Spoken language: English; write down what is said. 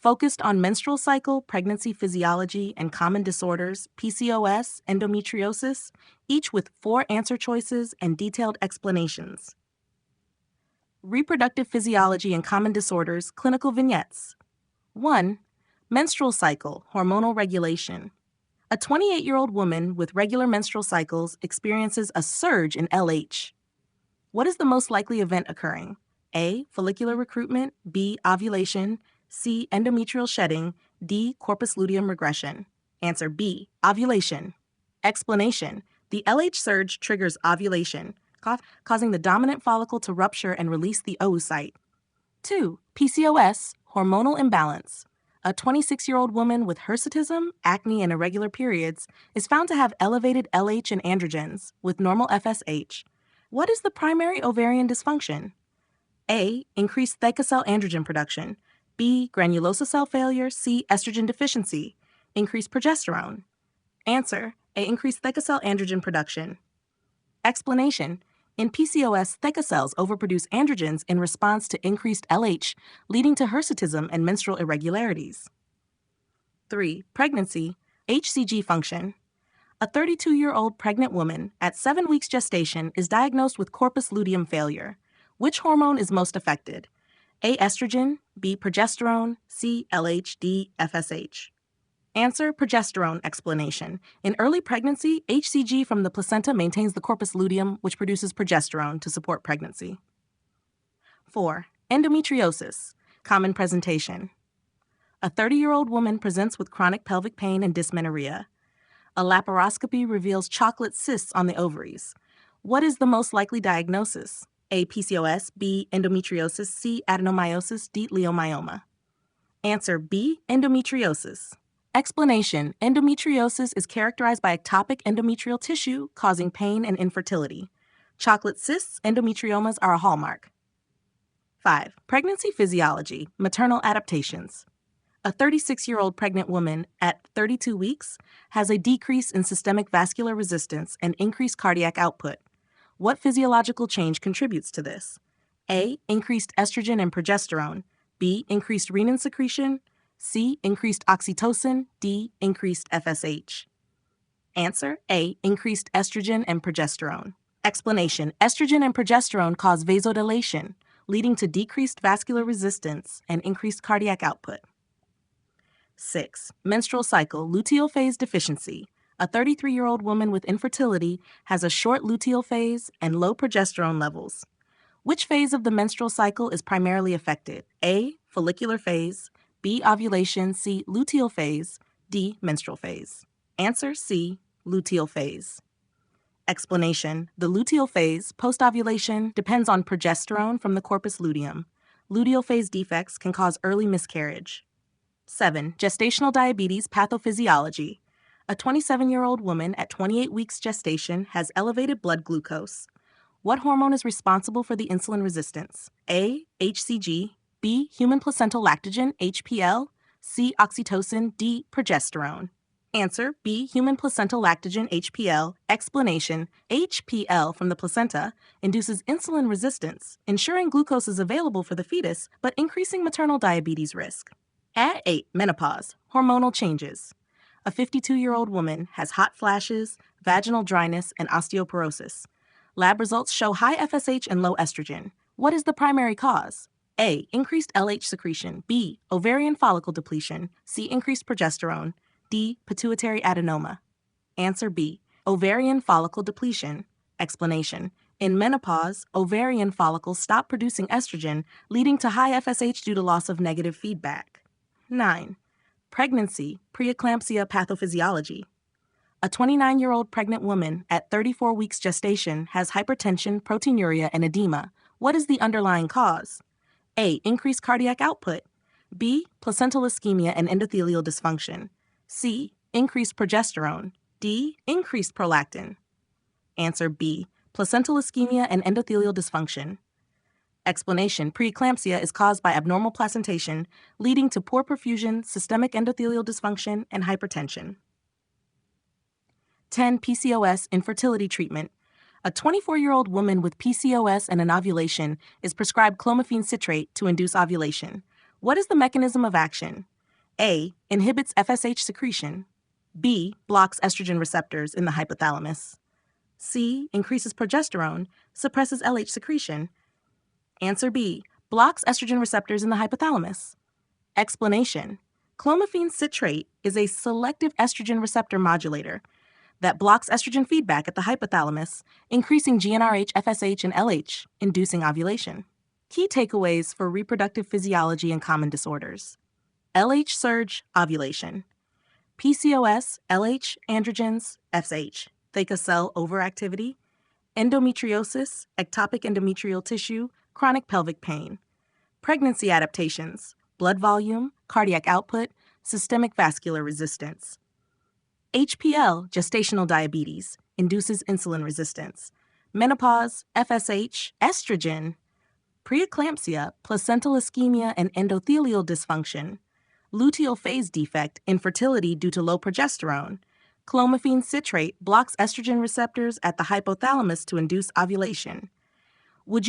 focused on menstrual cycle, pregnancy physiology, and common disorders, PCOS, endometriosis, each with 4 answer choices and detailed explanations. Reproductive Physiology and Common Disorders, Clinical Vignettes. 1. Menstrual cycle, hormonal regulation. A 28-year-old woman with regular menstrual cycles experiences a surge in LH. What is the most likely event occurring? A. Follicular recruitment, B. Ovulation, C. Endometrial shedding, D. Corpus luteum regression. Answer B. Ovulation. Explanation. The LH surge triggers ovulation, causing the dominant follicle to rupture and release the oocyte. 2. PCOS, hormonal imbalance. A 26-year-old woman with hirsutism, acne, and irregular periods is found to have elevated LH and androgens with normal FSH. What is the primary ovarian dysfunction? A. Increased Theca cell androgen production. B. Granulosa cell failure. C. Estrogen deficiency. Increased progesterone. Answer. A. Increased Theca cell androgen production. Explanation. In PCOS, Theca cells overproduce androgens in response to increased LH, leading to hirsutism and menstrual irregularities. 3. Pregnancy, HCG function. A 32-year-old pregnant woman at 7 weeks gestation is diagnosed with corpus luteum failure. Which hormone is most affected? A. Estrogen, B. Progesterone, C. LH, D. FSH. Answer. Progesterone. Explanation. In early pregnancy, HCG from the placenta maintains the corpus luteum, which produces progesterone to support pregnancy. 4. Endometriosis. Common presentation. A 30-year-old woman presents with chronic pelvic pain and dysmenorrhea. A laparoscopy reveals chocolate cysts on the ovaries. What is the most likely diagnosis? A. PCOS, B. Endometriosis, C. Adenomyosis, D. Leiomyoma. Answer. B. Endometriosis. Explanation. Endometriosis is characterized by ectopic endometrial tissue causing pain and infertility. Chocolate cysts, endometriomas are a hallmark. 5. Pregnancy physiology, maternal adaptations. A 36-year-old pregnant woman at 32 weeks has a decrease in systemic vascular resistance and increased cardiac output. What physiological change contributes to this? A. Increased estrogen and progesterone. B. Increased renin secretion. C. Increased oxytocin. D. Increased FSH. Answer. A. Increased estrogen and progesterone. Explanation. Estrogen and progesterone cause vasodilation, leading to decreased vascular resistance and increased cardiac output. 6. Menstrual cycle, luteal phase deficiency. A 33-year-old woman with infertility has a short luteal phase and low progesterone levels. Which phase of the menstrual cycle is primarily affected? A. Follicular phase. B. Ovulation. C. Luteal phase. D. Menstrual phase. Answer. C. Luteal phase. Explanation. The luteal phase, post-ovulation, depends on progesterone from the corpus luteum. Luteal phase defects can cause early miscarriage. 7. Gestational diabetes pathophysiology. A 27-year-old woman at 28 weeks gestation has elevated blood glucose. What hormone is responsible for the insulin resistance? A. HCG. B. Human placental lactogen, HPL. C. Oxytocin. D. Progesterone. Answer. B. Human placental lactogen, HPL. Explanation. HPL from the placenta induces insulin resistance, ensuring glucose is available for the fetus, but increasing maternal diabetes risk. At 8. Menopause. Hormonal changes. A 52-year-old woman has hot flashes, vaginal dryness, and osteoporosis. Lab results show high FSH and low estrogen. What is the primary cause? A. Increased LH secretion. B. Ovarian follicle depletion. C. Increased progesterone. D. Pituitary adenoma. Answer B. Ovarian follicle depletion. Explanation. In menopause, ovarian follicles stop producing estrogen, leading to high FSH due to loss of negative feedback. 9. Pregnancy, preeclampsia pathophysiology. A 29-year-old pregnant woman at 34 weeks gestation has hypertension, proteinuria, and edema. What is the underlying cause? A. Increased cardiac output. B. Placental ischemia and endothelial dysfunction. C. Increased progesterone. D. Increased prolactin. Answer B. Placental ischemia and endothelial dysfunction. Explanation. Preeclampsia is caused by abnormal placentation, leading to poor perfusion, systemic endothelial dysfunction, and hypertension. 10. PCOS infertility treatment. A 24-year-old woman with PCOS and an ovulation is prescribed Clomiphene citrate to induce ovulation. What is the mechanism of action? A. Inhibits FSH secretion. B. Blocks estrogen receptors in the hypothalamus. C. Increases progesterone, suppresses LH secretion. Answer B. Blocks estrogen receptors in the hypothalamus. Explanation. Clomiphene citrate is a selective estrogen receptor modulator that blocks estrogen feedback at the hypothalamus, increasing GnRH, FSH, and LH, inducing ovulation. Key takeaways for reproductive physiology and common disorders. LH surge, ovulation. PCOS, LH, androgens, FSH, Theca cell overactivity. Endometriosis, ectopic endometrial tissue, chronic pelvic pain. Pregnancy adaptations, blood volume, cardiac output, systemic vascular resistance. HPL, gestational diabetes, induces insulin resistance. Menopause FSH, estrogen. Preeclampsia, placental ischemia and endothelial dysfunction. Luteal phase defect, infertility due to low progesterone. Clomiphene citrate blocks estrogen receptors at the hypothalamus to induce ovulation. Would you